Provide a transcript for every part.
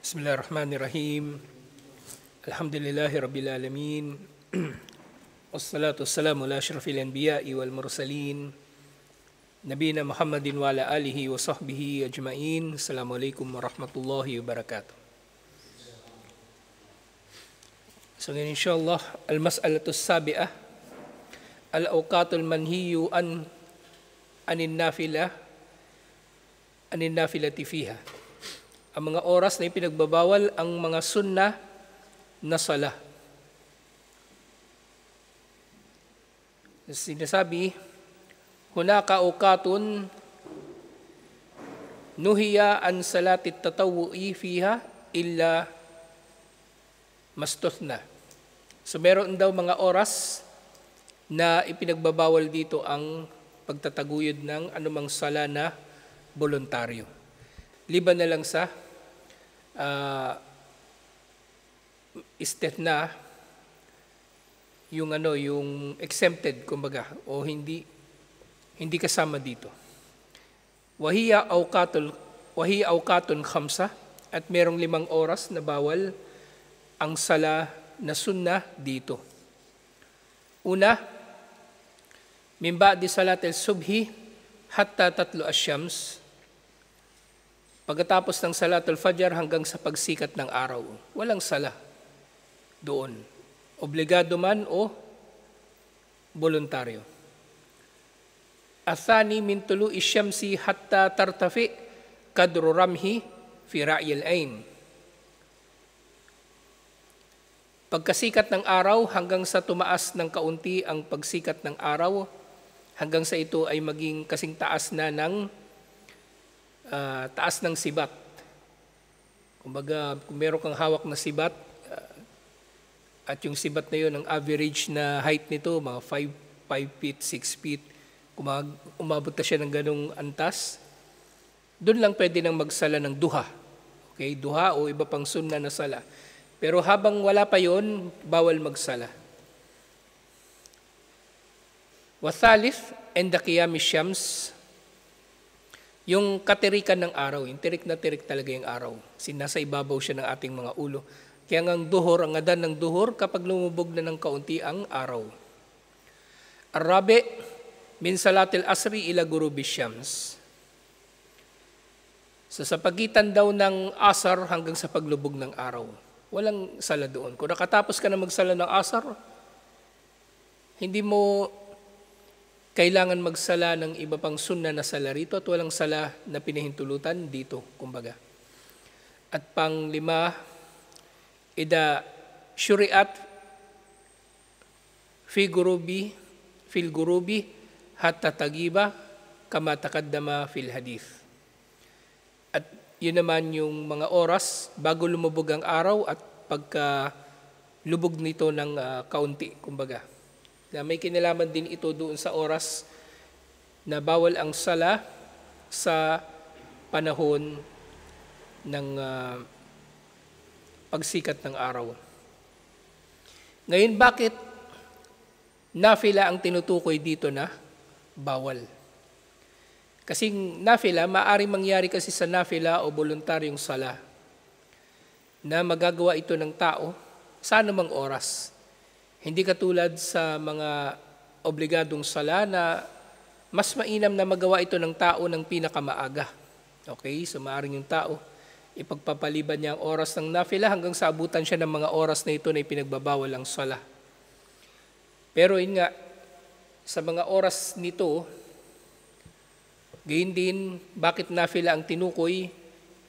Bismillahirrahmanirrahim. Alhamdulillahi Rabbil Alamin. Wassalatu wassalamu ala asyrafil anbiya'i wal mursalin. Nabiyina Muhammadin wa ala alihi wa sahbihi ajma'in. Assalamualaikum warahmatullahi wabarakatuh. So ngayon insyaAllah, al-mas'alatus sabi'ah, al-awqatul manhiyu anin nafilati fiha. Ang mga oras na ipinagbabawal ang mga sunnah na sala. Sinasabi, hunaka awqatun nuhiya an salati tatawwu'i fiha illa mastuthna. So meron daw mga oras na ipinagbabawal dito ang pagtataguyod ng anumang sala na voluntaryo. Liban na lang sa istithna, yung exempted kumbaga, o hindi kasama dito. Wahiya awqatun khamsa, at merong 5 oras na bawal ang sala na sunnah dito. Una, min ba'di salatil subhi hatta tatlu asyams, pagkatapos ng salatul fajr hanggang sa pagsikat ng araw. Walang sala doon. Obligado man o voluntaryo. Athani min tulu'i syamsi hatta tartafi kadru ramhi fi ra'yil ain. Pagkasikat ng araw hanggang sa tumaas ng kaunti ang pagsikat ng araw, hanggang sa ito ay maging kasing taas na ng taas ng sibat. Kumbaga, kung meron kang hawak na sibat, at yung sibat na yun, ang average na height nito, mga 5 feet, 6 feet, kung umabot na siya ng ganong antas, doon lang pwede nang magsala ng duha. Okay, duha o iba pang sunna na sala. Pero habang wala pa yun, bawal magsala. Wathalith, enda qiyami syams, yung katirikan ng araw, yung tirik na tirik talaga yung araw. Nasa ibabaw siya ng ating mga ulo. Kaya ang duhur, ang adan ng duhur, kapag lumubog na ng kaunti ang araw. Arabi, min salatil asri ila gurubi syams. So sa pagitan daw ng asar hanggang sa paglubog ng araw. Walang sala doon. Kung nakatapos ka na magsala ng asar, hindi mo kailangan magsala ng iba pang sunna na sala rito at walang sala na pinahintulutan dito, kumbaga. At pang 5, ida syuri'at fil gurubi hatta tagiba kama taqaddama fil hadith. At yun naman yung mga oras bago lumubog ang araw at pagka lubog nito ng kaunti, kumbaga. Na may kinalaman din ito doon sa oras na bawal ang sala sa panahon ng pagsikat ng araw. Ngayon, bakit nafila ang tinutukoy dito na bawal? Kasi nafila, maaari mangyari kasi sa nafila o voluntaryong sala na magagawa ito ng tao sa anumang oras. Hindi katulad sa mga obligadong sala na mas mainam na magawa ito ng tao ng pinakamaaga. Okay? So maaaring yung tao, ipagpapaliban niya ang oras ng nafila hanggang sa abutan siya ng mga oras na ito na ipinagbabawal ang sala. Pero yun nga, sa mga oras nito, gayon din, bakit nafila ang tinukoy?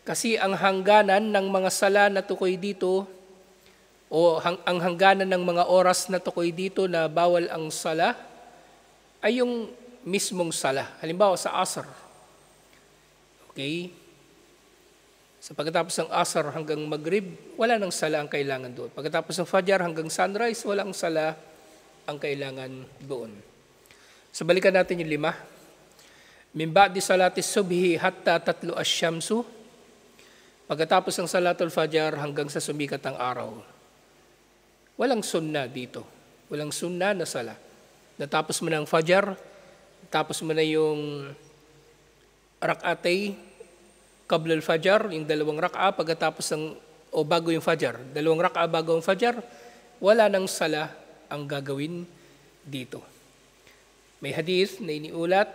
Kasi ang hangganan ng mga sala na tukoy dito, o ang hangganan ng mga oras na tukoy dito na bawal ang sala ay yung mismong sala. Halimbawa sa asar. Okay? Sa pagkatapos ng asar hanggang maghrib, wala nang sala ang kailangan doon. Pagkatapos ng fajar hanggang sunrise, walang sala ang kailangan doon. So balikan natin yung 5. Min ba'di salati subhi hatta tatlu asyamsu. Pagkatapos ng salatul fajar hanggang sa sumikat ang araw. Walang sunna dito. Walang sunna na sala. Natapos mo ng fajar, tapos mo na yung rak'atay qabla al-fajr, yung 2 rak'a pagkatapos ng o bago yung fajr, 2 rak'a bago ang fajr, wala nang sala ang gagawin dito. May hadith na iniulat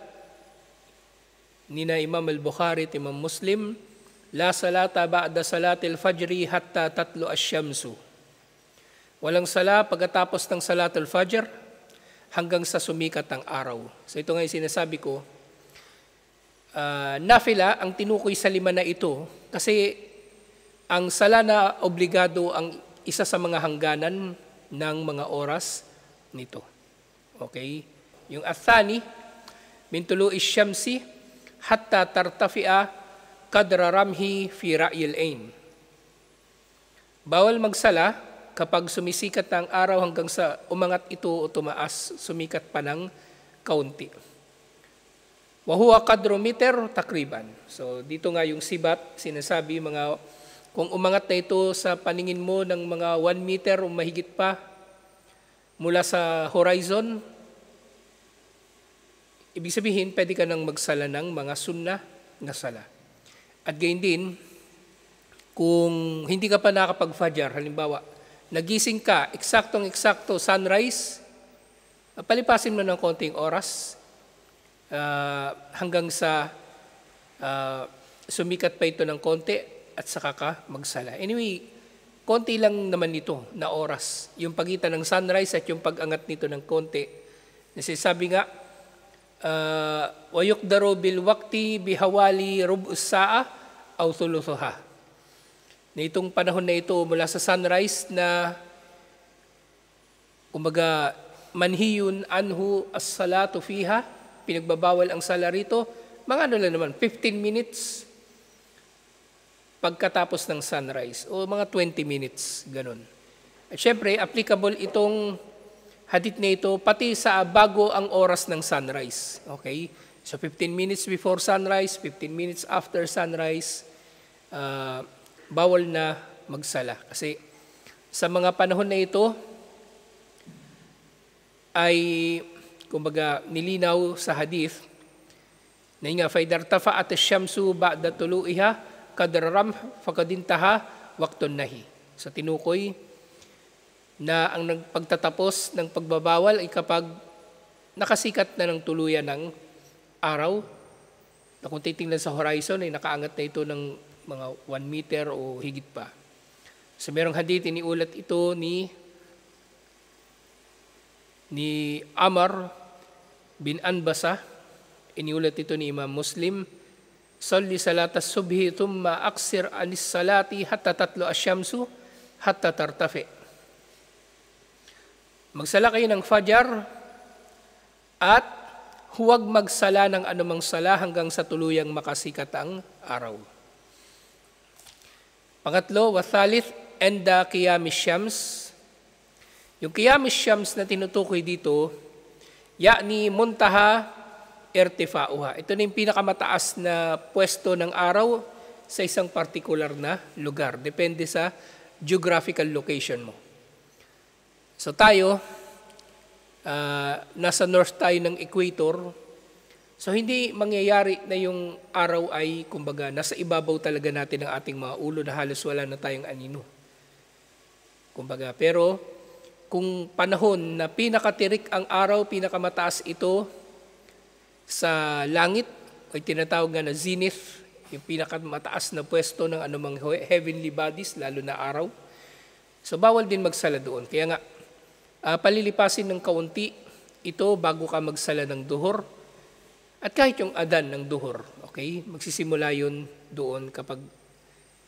nina Imam al-Bukhari at Imam Muslim, la salata ba'da salatil fajri hatta tatlu asy-syamsu. Walang sala pagkatapos ng salatul fajr hanggang sa sumikat ang araw. So ito nga yung sinasabi ko, nafila ang tinukoy sa 5 na ito kasi ang sala na obligado ang isa sa mga hangganan ng mga oras nito. Okay? Yung athani, min tulu'i syamsi hatta tartafi'a qadra ramhi fi ra'yil ain. Bawal magsala kapag sumisikat na ang araw hanggang sa umangat ito o tumaas, sumikat pa ng kaunti. Wa huwa qadru meter takriban. So dito nga yung sibat, sinasabi kung umangat na ito sa paningin mo ng mga 1 meter o mahigit pa mula sa horizon, ibig sabihin, pwede ka nang magsala ng mga sunnah na sala. At gayon din, kung hindi ka pa nakapag-fajr, halimbawa, nagising ka, eksaktong-eksakto sunrise, palipasin mo ng konting oras hanggang sa sumikat pa ito ng konti at saka ka magsala. Anyway, konti lang naman ito na oras. Yung pagitan ng sunrise at yung pag-angat nito ng konti. Nasisabi nga, وَيُقْدَرُ بِالْوَقْتِ بِهَوَالِ رُبْءُ السَّاعَةِ أَوْ ثُلُثُهَا. Na itong panahon na ito mula sa sunrise na kumbaga manhiyun anhu as-salatu fiha, pinagbabawal ang sala rito, mga ano lang naman, 15 minutes pagkatapos ng sunrise o mga 20 minutes, ganun. At syempre, applicable itong hadith na ito pati sa bago ang oras ng sunrise. Okay? So 15 minutes before sunrise, 15 minutes after sunrise, bawal na magsala. Kasi sa mga panahon na ito ay kumbaga nilinaw sa hadith na nga faidar tafa'at asy-syamsu ba'da tulu'iha qadra ramh faqadintaha waqtun nahi. Sa tinukoy na ang pagtatapos ng pagbabawal ay kapag nakasikat na ng tuluyan ng araw, na kung titingnan sa horizon ay nakaangat na ito ng mga 1 meter o higit pa. So merong hadith, iniulat ito ni Amr bin Anbasa, iniulat ito ni Imam Muslim, salli salatas subhi thumma aksir anis salati hatta tatlu asyamsu hatta tartafi. Magsala kayo ng fajar at huwag magsala ng anumang sala hanggang sa tuluyang makasikat ang araw. Pangatlo, wathalith, enda qiyamis syams. Yung qiyamis syams na tinutukoy dito, ya'ni muntaha irtifa'uha. Ito na yung pinakamataas na pwesto ng araw sa isang particular na lugar. Depende sa geographical location mo. So tayo, nasa north tayo ng equator. So hindi mangyayari na yung araw ay, kumbaga, nasa ibabaw talaga natin ng ating mga ulo na halos wala na tayong anino. Kumbaga, pero kung panahon na pinakatirik ang araw, pinakamataas ito sa langit, ay tinatawag nga na zenith, yung pinakamataas na pwesto ng anumang heavenly bodies, lalo na araw. So bawal din magsala doon. Kaya nga, palilipasin ng kaunti ito bago ka magsala ng duhur. At kahit yung adan ng duhur, okay? Magsisimula yun doon kapag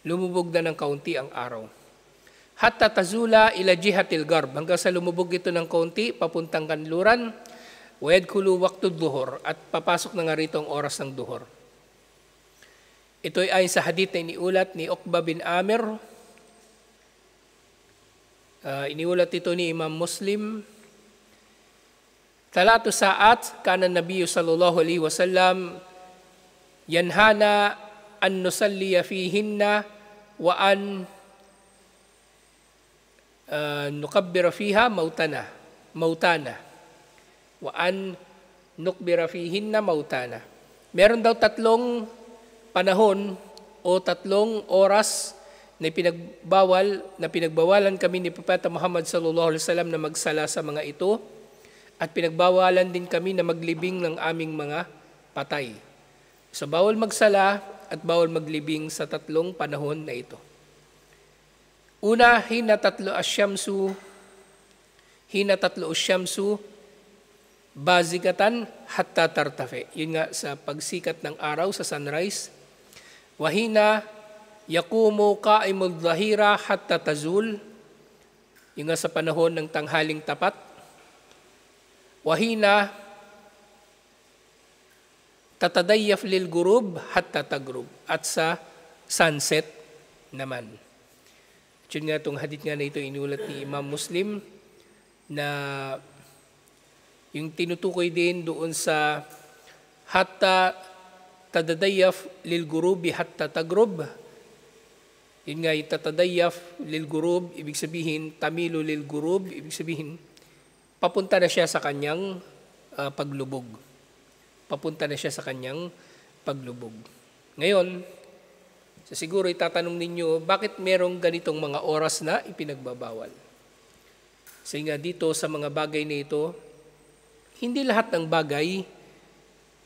lumubog na ng kaunti ang araw. Hatta tazula ila jihatil garb, hanggang sa lumubog ito ng kaunti, papuntang kanluran, wayadkhulu waqtud duhur, at papasok na nga rito ang oras ng duhur. Ito ay ayon sa hadith na iniulat ni Uqba bin Amir. Iniulat ito ni Imam Muslim. Talatu sa'at kana Nabiyyu sallallahu alaihi wasallam yanhana an nusalliya fihinna wa an nukabbira fiha mautana wa an nukbira fihinna mautana. Meron daw 3 panahon o 3 oras na pinagbawalan kami ni Propeta Muhammad sallallahu alaihi wasallam na magsala sa mga ito, at pinagbawalan din kami na maglibing ng aming mga patay. So bawal magsala at bawal maglibing sa 3 panahon na ito. Una, hina tatlo asyamsu bazigatan hatta tartafe. Yun nga sa pagsikat ng araw sa sunrise. Wahina yakumu qaimul dhahira hatta tazul. Yun nga sa panahon ng tanghaling tapat. Wahina tatadayyaf lil gurub hatta tagrub. At sa sunset naman. Yun nga itong hadith nga na ito inulat ni Imam Muslim na yung tinutukoy din doon sa hatta tadadayyaf lil gurubi hatta tagrub. Yun nga yung tatadayyaf lil gurub, ibig sabihin tamilu lil gurub, ibig sabihin papunta na siya sa kanyang paglubog. Papunta na siya sa kanyang paglubog. Ngayon, siguro itatanong ninyo, bakit merong ganitong mga oras na ipinagbabawal? Kasi nga dito sa mga bagay na ito, hindi lahat ng bagay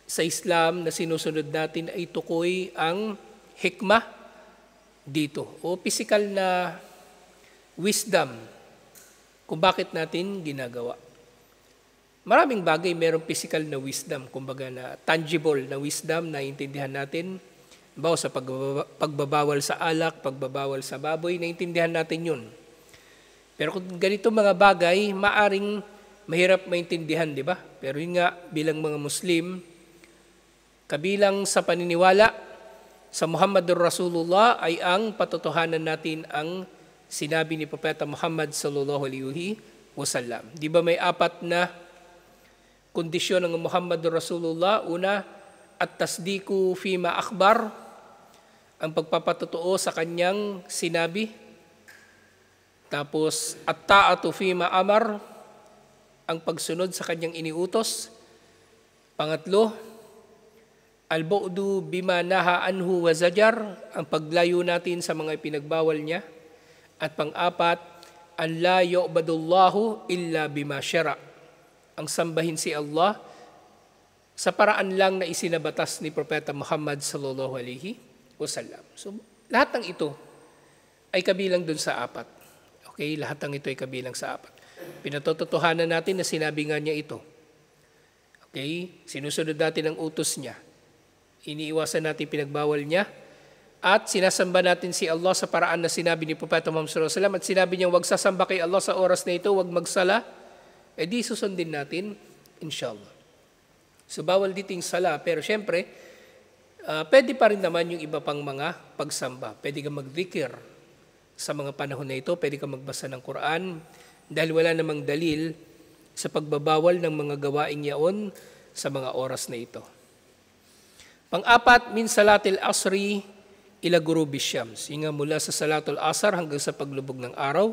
sa Islam na sinusunod natin ay tukoy ang hikmah dito o physical na wisdom kung bakit natin ginagawa. Maraming bagay merong physical na wisdom, kumbaga na tangible na wisdom na intindihan natin. Bawa sa pagbabawal sa alak, pagbabawal sa baboy, naintindihan natin yun. Pero kung ganito mga bagay, maaring mahirap maintindihan, di ba? Pero yun nga, bilang mga Muslim, kabilang sa paniniwala sa Muhammadur Rasulullah ay ang patotohanan natin ang sinabi ni Propeta Muhammad sallallahu alaihi wasallam. Di ba may 4 na kondisyon ng Muhammadur Rasulullah? Una, at-tasdiku fima akhbar, ang pagpapatotoo sa kanyang sinabi. Tapos, at-ta'atu fima amar, ang pagsunod sa kanyang iniutos. Pangatlo, al-bu'du bima naha anhu wa zajar, ang paglayo natin sa mga ipinagbawal niya. At pang-4, an la yu'badullahu illa bima syara, ang sambahin si Allah sa paraan lang na isinabatas ni Propeta Muhammad sallallahu alaihi wasallam. So, lahat ng ito ay kabilang dun sa 4. Okay, lahat ng ito ay kabilang sa 4. Pinatotohanan natin na sinabi nga niya ito. Okay? Sinusunod natin ang utos niya. Iniiwasan natin pinagbawal niya. At sinasamba natin si Allah sa paraan na sinabi ni Propeta Muhammad sallallahu alaihi wasallam. At sinabi niya, huwag sasamba kay Allah sa oras na ito, huwag magsala. Eh di susundin natin, inshallah. So bawal dito yung sala. Pero syempre, pwede pa rin naman yung iba pang mga pagsamba. Pwede ka mag-dhikr sa mga panahon na ito. Pwede ka magbasa ng Quran. Dahil wala namang dalil sa pagbabawal ng mga gawaing yaon sa mga oras na ito. Pang-4, min salatil asri ila gurubi syams. Yung nga mula sa salatul asar hanggang sa paglubog ng araw.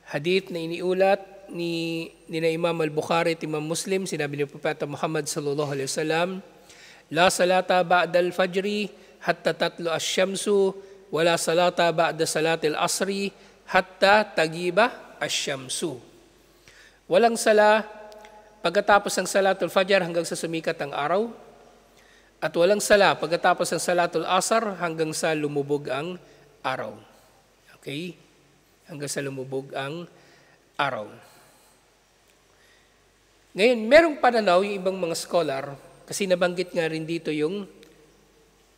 Hadith na iniulat ni Imam al-Bukhari at Imam Muslim, sinabi ni Propeta Muhammad sallallahu alaihi wasallam, la salata ba'da al-fajri hatta tatlu asyamsu, wala salata ba'da salatil asri hatta tagiba asyamsu. Walang sala pagkatapos ng salatul fajar hanggang sa sumikat ang araw, at walang sala pagkatapos ng salatul asar hanggang sa lumubog ang araw. Okay? Hanggang sa lumubog ang araw. Ngayon, merong pananaw yung ibang mga scholar, kasi nabanggit nga rin dito yung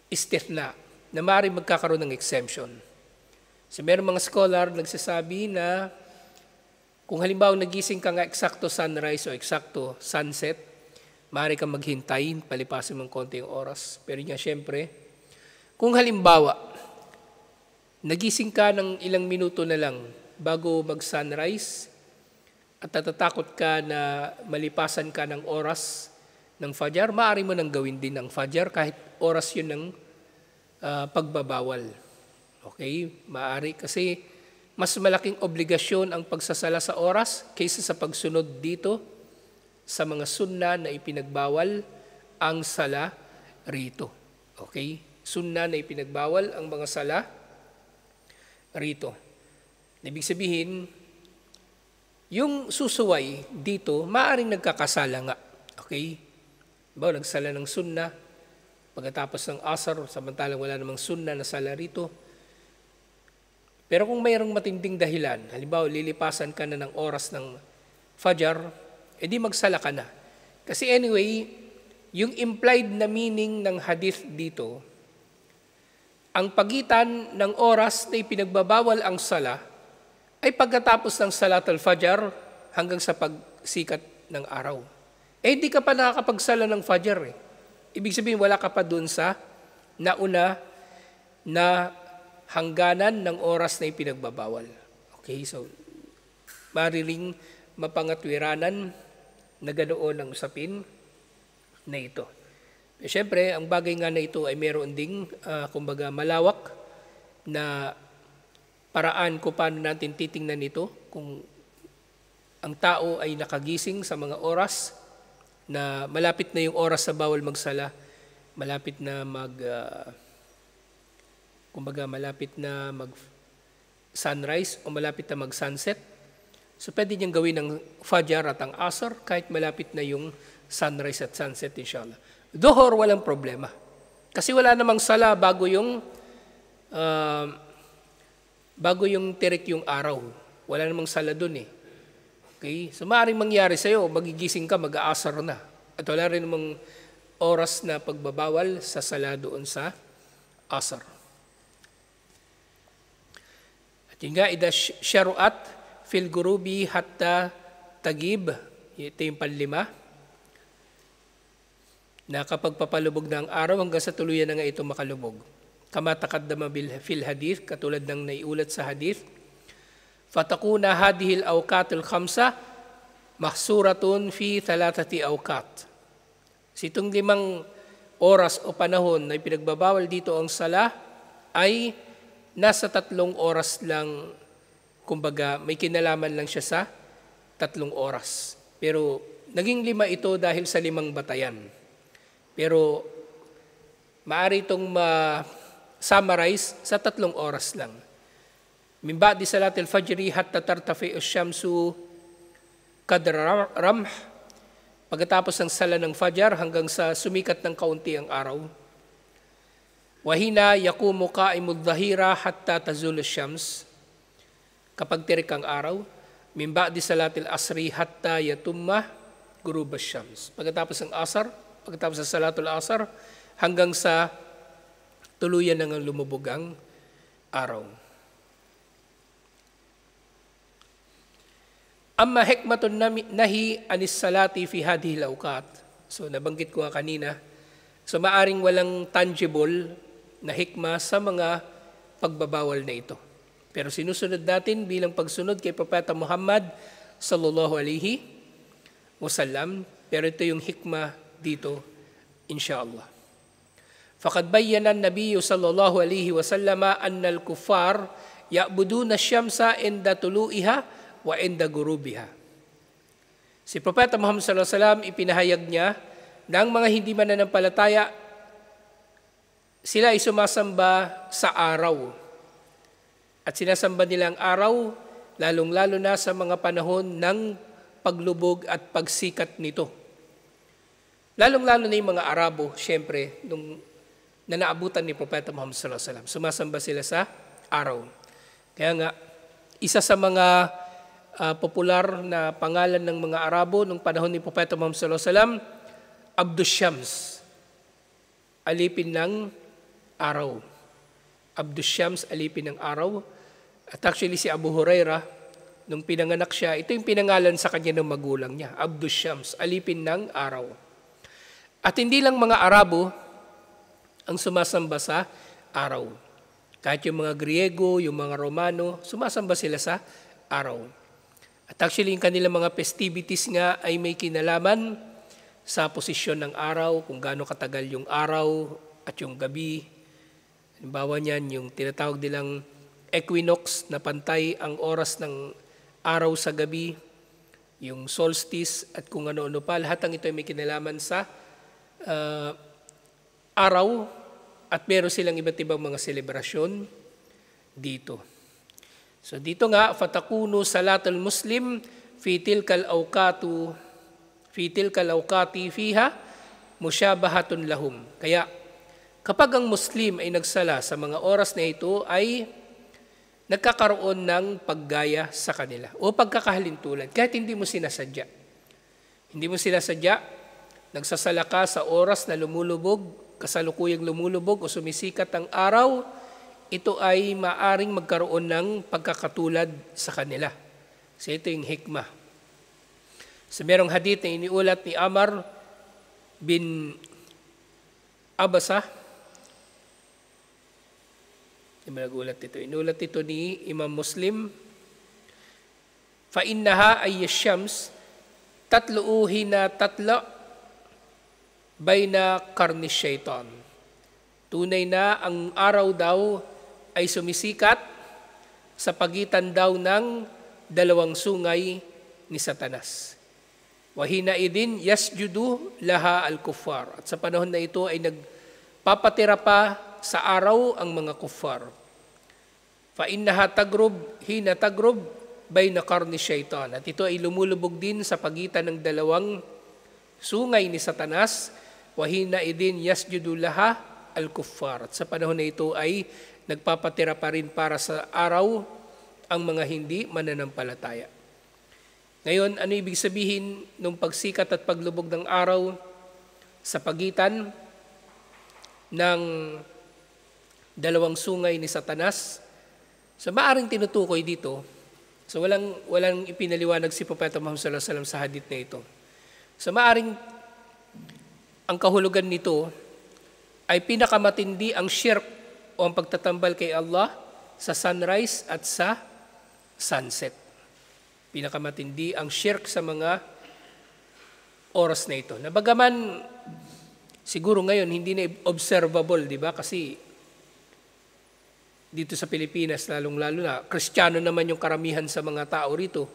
istithna, na maaaring magkakaroon ng exemption. So merong mga scholar nagsasabi na kung halimbawa nagising ka nga eksakto sunrise o eksakto sunset, maaari kang maghintay, palipasin mong konti yung oras. Pero nga syempre, kung halimbawa, nagising ka ng ilang minuto na lang bago mag-sunrise at natatakot ka na malipasan ka ng oras ng fajar, maaari mo nang gawin din ng fajar kahit oras yun ng pagbabawal. Okay? Maaari kasi mas malaking obligasyon ang pagsasala sa oras kaysa sa pagsunod dito sa mga sunna na ipinagbawal ang sala rito. Okay? sunna na ipinagbawal ang mga sala rito. Ibig sabihin, yung susuway dito, maaaring nagkakasala nga. Okay? Nagsala ng sunna, pagkatapos ng asar, samantalang wala namang sunna na sala rito. Pero kung mayroong matinding dahilan, halimbawa lilipasan ka na ng oras ng fajar, edi magsala ka na. Kasi anyway, yung implied na meaning ng hadith dito, ang pagitan ng oras na ipinagbabawal ang sala ay pagkatapos ng salat al-fajar hanggang sa pagsikat ng araw. Hindi ka pa nakakapagsala ng fajar eh. Ibig sabihin, wala ka pa dun sa nauna na hangganan ng oras na ipinagbabawal. Okay, so mariling mapangatwiranan na ganoon ang usapin na ito. Siyempre, ang bagay nga na ito ay meron ding, kumbaga, malawak na paraan kung paano natin titingnan ito kung ang tao ay nakagising sa mga oras na malapit na yung oras sa bawal magsala, malapit na malapit na mag sunrise o malapit na mag sunset. So pwede niyang gawin ng fajar at ang asar kahit malapit na yung sunrise at sunset, inshallah. Dhuhr, walang problema. Kasi wala namang sala bago yung tirik yung araw. Wala namang sala dun eh. Okay? So maaaring mangyari sa'yo, magigising ka, mag-aasar na. At wala rin namang oras na pagbabawal sa sala doon sa asar. At yun nga, ida syaruat fil gurubi hatta tagib. Ito yung panlima. Na kapag papalubog na ang araw hanggang sa tuluyan na nga ito makalubog. Kama taqaddama fil hadith, katulad ng naiulat sa hadith, fatakuna hadihil awqatul khamsa mahsuratun fi thalathati awqat. Itong 5 oras o panahon na ipinagbabawal dito ang sala ay nasa 3 oras lang, kumbaga may kinalaman lang siya sa 3 oras. Pero naging 5 ito dahil sa 5 batayan. Pero maaari itong summarize sa 3 oras lang. Min ba'di salatil fajri hatta tartafi asy-syamsu qadra ramh. Pagkatapos ng sala ng fajar hanggang sa sumikat ng kaunti ang araw. Wa hina yaqumu qa'imud dhahira hatta tazul asy-syams. Kapag tirik ang araw, min ba'di salatil asri hatta yatumma ghurub asy-syams. Pagkatapos ng asar, pagkatapos ng salatul asar hanggang sa tuluyan ng lumubog ang araw. Amma hikmatun nahi anis salati fi hadhihi al-awqat. So nabanggit ko nga kanina. So maaring walang tangible na hikma sa mga pagbabawal na ito. Pero sinusunod natin bilang pagsunod kay Propeta Muhammad sallallahu alaihi wasallam. Pero ito yung hikma dito, inshallah. Faqad bayyana an-nabiy sallallahu alaihi wasallam anna al-kuffar ya'buduna asy-syamsa inda tulu'iha wa inda gurubiha. Si Propeta Muhammad sallallahu alaihi wasallam ipinahayag niya na ang mga hindi mananampalataya sila ay sumasamba sa araw. At sinasamba nila ang araw lalong-lalo na sa mga panahon ng paglubog at pagsikat nito. Lalong-lalo na yung mga Arabo, syempre, nung naabutan ni Propeta Muhammad sallallahu alaihi wasallam, sumasamba sila sa araw. Kaya nga, isa sa mga popular na pangalan ng mga Arabo nung panahon ni Propeta Muhammad sallallahu alaihi wasallam, Abdus Syams, alipin ng araw. Abdus Syams, alipin ng araw. At actually si Abu Huraira, nung pinanganak siya, ito yung pinangalan sa kanya ng magulang niya, Abdus Syams, alipin ng araw. At hindi lang mga Arabo ang sumasamba sa araw. Kahit yung mga Griego, yung mga Romano, sumasamba sila sa araw. At actually, yung kanilang mga festivities nga ay may kinalaman sa posisyon ng araw, kung gaano katagal yung araw at yung gabi. Halimbawa niyan, yung tinatawag nilang equinox na pantay ang oras ng araw sa gabi, yung solstice at kung ano-ano pa. Lahat ng ito ay may kinalaman sa araw At meron silang iba't ibang mga selebrasyon dito. So dito nga, fatakunu salatul muslim fi tilkal awqati fiha musyabahatun lahum. Kaya kapag ang Muslim ay nagsala sa mga oras na ito ay nagkakaroon ng paggaya sa kanila o pagkakahalintulad kahit hindi mo sinasadya. Hindi mo sinasadya, nagsasala ka sa oras na lumulubog, kasalukuyang lumulubog o sumisikat ang araw, ito ay maaring magkaroon ng pagkakatulad sa kanila. So ito yung hikmah. So merong hadith na iniulat ni Amr bin Abasa. Inulat ito ni Imam Muslim. فَإِنَّهَا أَيَّ الشَّمْسِ تَطْلُعُ حِينَ تَطْلُعُ بَيْنَ قَرْنِ الشَّيْطَانِ. Tunay na ang araw daw ay sumisikat sa pagitan daw ng dalawang sungay ni Satanas. Wahina idin yasjudu laha al-kuffar. At sa panahon na ito ay nagpapatira pa sa araw ang mga kuffar. Fa innaha tagrub hina tagrub bayna qarni syaitan. At ito ay lumulubog din sa pagitan ng dalawang sungay ni Satanas. Wahina idin yasjudu laha al-kuffar. At sa panahon na ito ay nagpapatira pa rin para sa araw ang mga hindi mananampalataya. Ngayon, ano ibig sabihin ng pagsikat at paglubog ng araw sa pagitan ng dalawang sungay ni Satanas? So, maaring tinutukoy dito. So, walang ipinaliwanag si Propeta Muhammad sallallahu alaihi wasallam sa hadith na ito. So, maaring ang kahulugan nito ay pinakamatindi ang shirk o ang pagtatambal kay Allah sa sunrise at sa sunset. Pinakamatindi ang shirk sa mga oras na ito. Nabagaman, siguro ngayon hindi na observable, di ba? Kasi dito sa Pilipinas, lalong-lalo na, Kristiyano naman yung karamihan sa mga tao rito.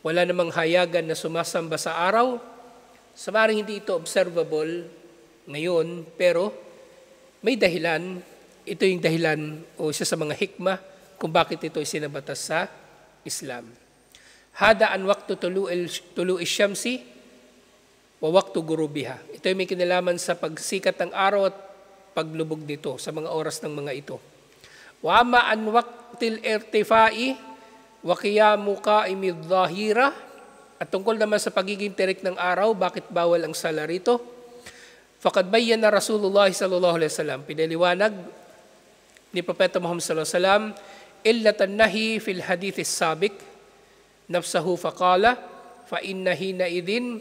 Wala namang hayagan na sumasamba sa araw. So maaaring hindi ito observable ngayon, pero may dahilan. Ito yung dahilan o isa sa mga hikmah kung bakit ito ay sinabatas sa Islam. Hada an waqtu tulu'i syamsi wa waqtu gurubiha. Ito ay may kinalaman sa pagsikat ng araw at paglubog nito sa mga oras ng mga ito. Wa amma an waqtil irtifai wa qiyamu qa'imid dhahira. At tungkol naman sa pagiging tirik ng araw, bakit bawal ang sala rito? Faqad bayyana Rasulullah sallallahu alaihi wasallam, pinaliwanag ni Propeta Muhammad sallallahu alaihi wasallam, illatan nahi fil hadith as-sabiq nafsahu faqala fa inna hina idin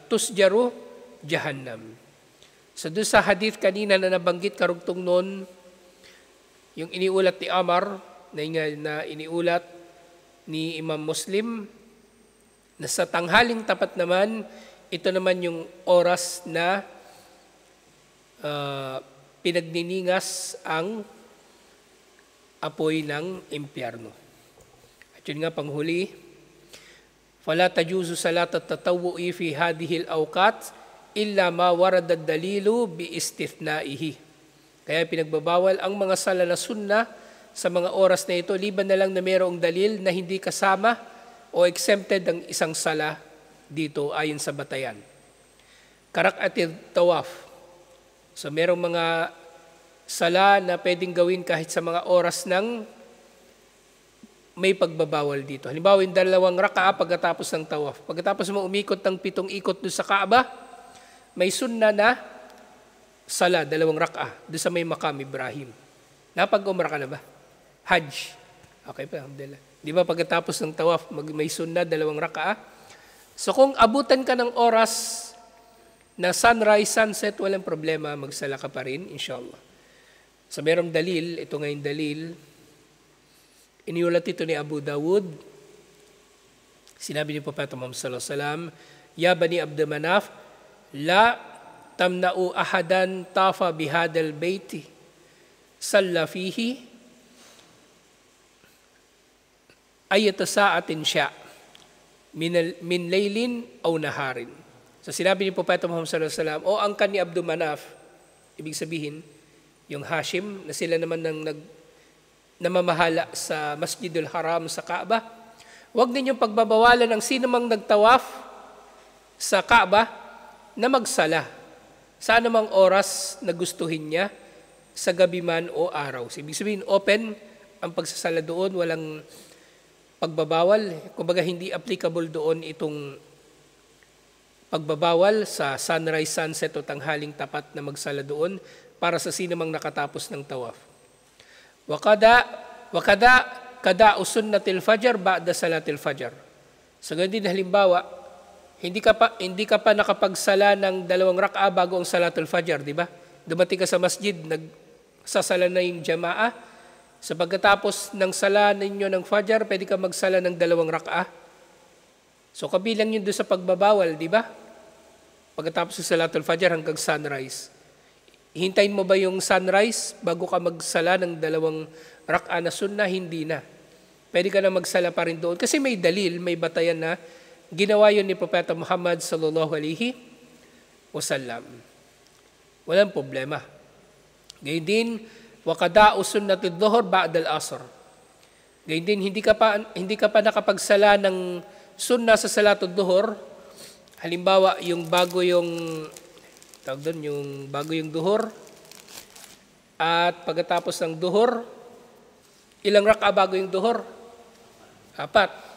tusjaru jahannam. So doon sa hadith kanina na nabanggit karugtong noon, yung iniulat ni Amr na iniulat ni Imam Muslim, na sa tanghaling tapat naman, ito naman yung oras na pinagniningas ang apoy ng impyerno. At yun nga panghuli, fala tajuzu salat at-tatawwu'i fi hadhihi al-awqat illa ma warada ad-dalilu bi istithnaihi. Kaya pinagbabawal ang mga sala na sunna sa mga oras na ito, liban na lang na mayroong dalil na hindi kasama o exempted ang isang sala dito ayon sa batayan. Karak'atid tawaf. So merong mga sala na pwedeng gawin kahit sa mga oras ng may pagbabawal dito. Halimbawa, yung 2 raka'a pagkatapos ng tawaf. Pagkatapos mo umikot ng 7 ikot doon sa Kaaba, may sunna na sala, 2 raka'a doon sa may Maqam Ibrahim. Napag-umrah ka na ba? Hajj. Okay pa, alhamdulillah. Di ba pagkatapos ng tawaf, may sunna, 2 raka'a? So kung abutan ka ng oras na sunrise, sunset, walang problema, magsala ka pa rin, inshallah. So merong dalil, ito ngayon dalil, iniulat ito ni Abu Dawud, sinabi ni Propeta Muhammad sallallahu alaihi wasallam, Ya Bani Abd Manaf, la tamna'u ahadan tafa bihadal bayti, salla fihi, ayata sa'atin siya, min laylin aw naharin. So sinabi ni Propeta Muhammad sallallahu alaihi wasallam, o angkan ni Abd Manaf, ibig sabihin, yung Hashim na sila naman namamahala sa Masjidul Haram sa Kaaba. Huwag ninyong pagbabawalan ng sino mang nagtawaf sa Kaaba na magsala sa anumang oras na gustuhin niya, sa gabi man o araw. Ibig sabihin, open ang pagsasala doon, walang pagbabawal. Kumbaga, hindi applicable doon itong pagbabawal sa sunrise, sunset o tanghaling tapat na magsala doon para sa sino mang nakatapos ng tawaf. Kada sunnatil fajr ba'da salatil fajr. So ganun din halimbawa, hindi ka pa nakapagsala ng 2 rak'a bago ang salatul fajr, di ba? Dumating ka sa masjid, nagsasala na yung jamaa. Sa pagkatapos ng sala ninyo ng fajr, pwede ka magsala ng 2 rak'a. So kabilang yun doon sa pagbabawal, di ba? Pagkatapos ng salatul fajr hanggang sunrise. Hintayin mo ba yung sunrise bago ka magsala ng 2 rak'a na sunnah? Hindi na. Pwede ka na magsala pa rin doon. Kasi may dalil, may batayan na ginawa yun ni Propeta Muhammad sallallahu alaihi wasallam. Walang problema. Gayun din, wakada'u sunnatud dhuhr ba'dal asr. Gayun din, hindi ka pa nakapagsala ng sunnah sa salatud dhuhr. Halimbawa, yung bago yung duhur, at pagkatapos ng duhur, ilang rak'a bago yung duhur? 4.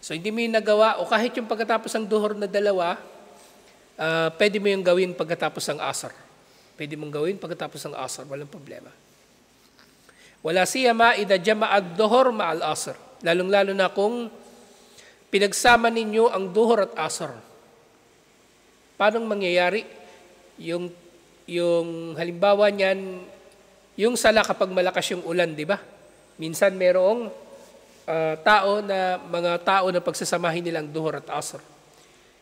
So hindi mo yung nagawa, o kahit yung pagkatapos ng duhur na 2, pwede mo yung gawin pagkatapos ng asar. Pwede mong gawin pagkatapos ng asar, walang problema. Wala siyama idha jama'ad duhur ma'al asr. Lalong-lalo na kung pinagsama ninyo ang duhur at asar. Paano mangyayari? Yung halimbawa niyan, yung sala kapag malakas yung ulan, di ba? Minsan merong mga tao na pagsasamahin nilang duhur at asr.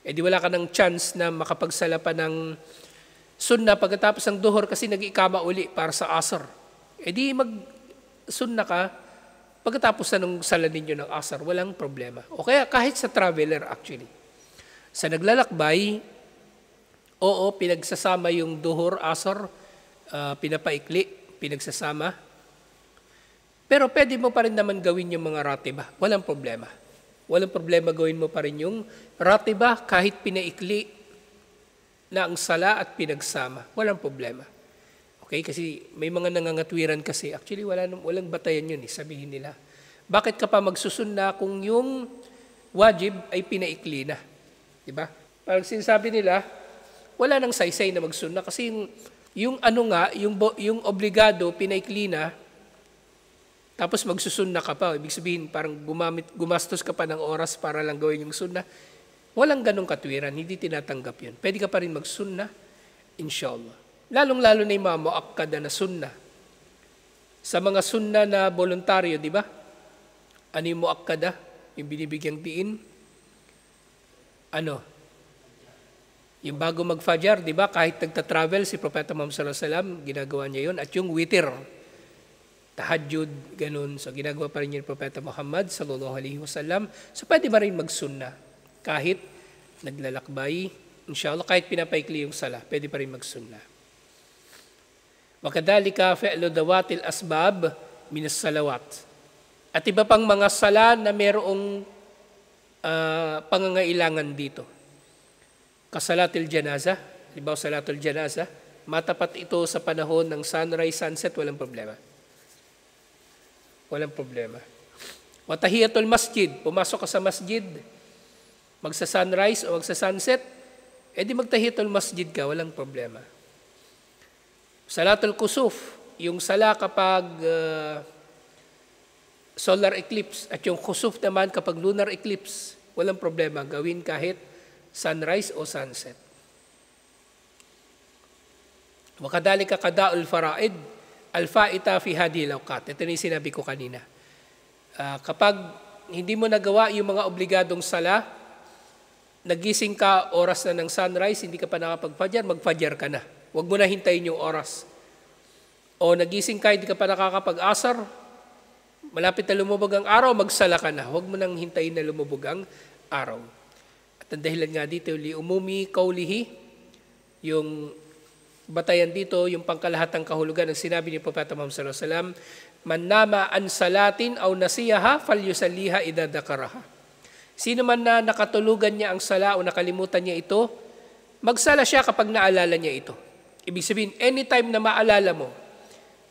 Eh di wala ka ng chance na makapagsala pa ng sunnah pagkatapos ng duhur kasi nag-ikama uli para sa asr. Eh di mag-sunnah ka pagkatapos na nung sala ninyo ng asr, walang problema. O kaya kahit sa traveler actually. Sa naglalakbay, oo, pinagsasama yung duhur, asr, pinapaikli, pinagsasama. Pero pwede mo pa rin naman gawin yung mga ratibah. Walang problema. Walang problema gawin mo pa rin yung ratibah kahit pinaikli na ang sala at pinagsama. Walang problema. Okay? Kasi may mga nangangatwiran kasi. Actually, walang batayan yun, sabihin nila. Bakit ka pa magsusunna kung yung wajib ay pinaikli na? Diba? Parang sinasabi nila, wala nang saysay na magsunna kasi yung obligado, pinaikli na, tapos magsusunna ka pa. Ibig sabihin, parang gumastos ka pa ng oras para lang gawin yung sunna. Walang ganong katwiran. Hindi tinatanggap yun. Pwede ka pa rin magsunna, inshallah. Lalong-lalo na yung mga muakkada na sunna. Sa mga sunna na voluntaryo, di ba? Ano yung muakkada? Yung binibigyang diin? Ano? Yung bago mag-fajr, di ba? Kahit nagta-travel, si Propeta Muhammad sallallahu alaihi wasallam, ginagawa niya yun. At yung witir, tahajjud, ganun. So, ginagawa pa rin yung Propeta Muhammad sallallahu alaihi wasallam. So, pwede ba rin magsunna? Kahit naglalakbay, inshallah, kahit pinapaikli yung sala, pwede pa rin magsunna. Wakadhalika fi'lu dawatil asbab minas salawat. At iba pang mga sala na mayroong pangangailangan dito. Kasalatil janaza, halimbawa salatul janaza, matapat ito sa panahon ng sunrise, sunset, walang problema. Walang problema. Watahiyatul masjid, pumasok ka sa masjid, magsa-sunrise o magsa-sunset, edi magtahiyatul masjid ka, walang problema. Salatul kusuf, yung sala kapag solar eclipse, at yung kusuf naman kapag lunar eclipse, walang problema, gawin kahit sunrise o sunset. Wakadhalika qada'ul fara'id, al-fa'ita fi hadhihi al-awqat. Ito na yung sinabi ko kanina. Kapag hindi mo nagawa yung mga obligadong sala, nagising ka oras na ng sunrise, hindi ka pa nakapag-fajr, mag-fajr ka na. Huwag mo na hintayin yung oras. O nagising ka, hindi ka pa nakakapag-asar, malapit na lumubog ang araw, magsala ka na. Huwag mo nang hintayin na lumubog ang araw. At ang dahilan nga dito, li umumi kaulihi, yung batayan dito yung pangkalahatang kahulugan ng sinabi ni Propeta Muhammad sallallahu alaihi wasallam, man nama an salatin aw nasiyaha falyusalliha idza dzakaraha. Sino man na nakatulugan niya ang sala o nakalimutan niya ito, magsala siya kapag naalala niya ito. Ibig sabihin, anytime na maalala mo,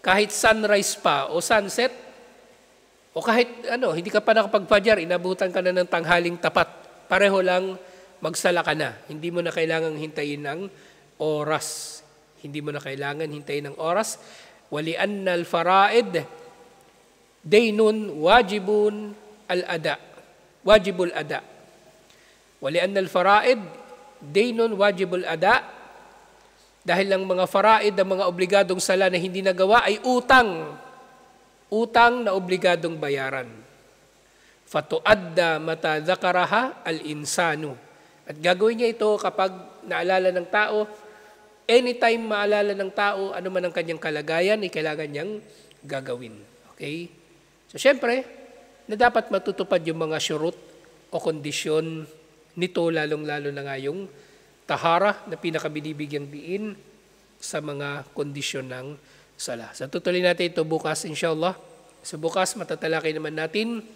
kahit sunrise pa o sunset, o kahit hindi ka pa nakapag-fajr, inabutan ka na ng tanghaling tapat, pareho lang magsala ka na. Hindi mo na kailangang hintayin ng oras. Hindi mo na kailangan hintayin ng oras. Wali'anna al-fara'id daynun wajibun al-ada. Wajibul ada. Wali'anna al-fara'id daynun wajibul ada. Dahil ang mga fara'id, ang mga obligadong sala na hindi nagawa ay utang. Utang na obligadong bayaran. Fatuadda mata dzakaraha al-insanu. At gagawin niya ito kapag naalala ng tao. Anytime maalala ng tao, ano man ang kanyang kalagayan, ay kailangan niyang gagawin. Okay? So, syempre, na dapat matutupad yung mga syurut o kondisyon nito, lalong-lalo na nga yung tahara na pinakabinibigyang diin sa mga kondisyon ng sala. So, tutuloy natin ito bukas, inshallah. So, bukas, matatalakay naman natin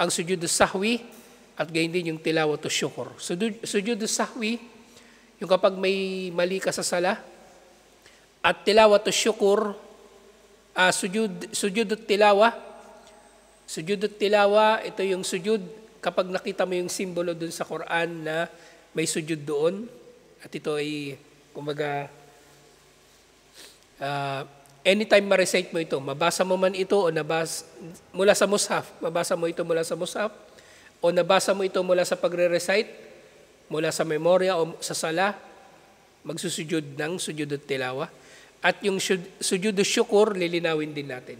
ang sujudu sahwi at gayon din yung tilawatu syukur. Sujudu sahwi, yung kapag may mali ka sa sala, at tilawatu syukur, sujudut tilawa. Sujudut tilawa, ito yung sujud kapag nakita mo yung simbolo dun sa Quran na may sujud doon. At ito ay, kumbaga, anytime ma-recite mo ito, mabasa mo man ito o mula sa mushaf, mabasa mo ito mula sa mushaf, o nabasa mo ito mula sa pagre-recite, mula sa memorya o sa sala, magsusujud ng sujudut tilawa. At yung sujudu syukur, lilinawin din natin.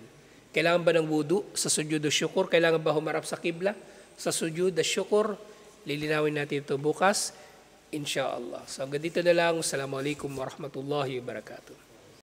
Kailangan ba ng wudu sa sujudu syukur? Kailangan ba humarap sa kibla sa sujudu syukur? Lilinawin natin ito bukas, inshallah. So hanggang dito na lang. Assalamualaikum warahmatullahi wabarakatuh.